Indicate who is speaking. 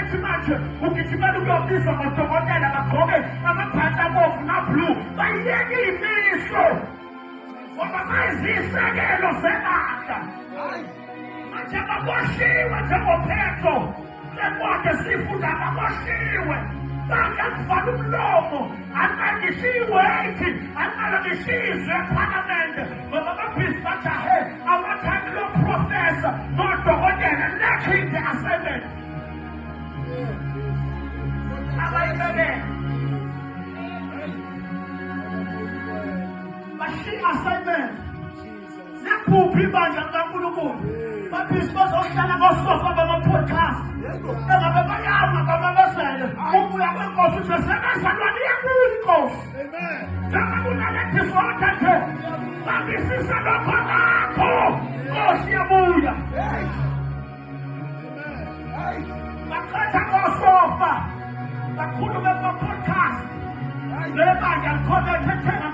Speaker 1: bethi manje ugijimela ukuyobizwa ngodokotela bagqoke amabhatshi abovu nablue bayiyeke imiso ngoba bayizisekelo zemandla manje baboshiwe njengophetho lekwakhe sifunda baboshiwe bangakuvala umlomo anangishiyiwethi analangishizwe ephalamende ngoba amabhizi bajahe amathani loprofesa nodokotela lacking the assignment abayibele bashiya assignment nakuphi ibandla likaNkulunkulu babhizi bazohlala ngosofa bama-podcast engabe bayama bamamezele ukuya kwenkosi uthi besemezalwane iyakuyo inkosi njengoba unale disorder nje babisisa lokho nakho inkosi yabuya baqhatha ngosofa bakhulume kuma-podcast lebandla likhona ethethenga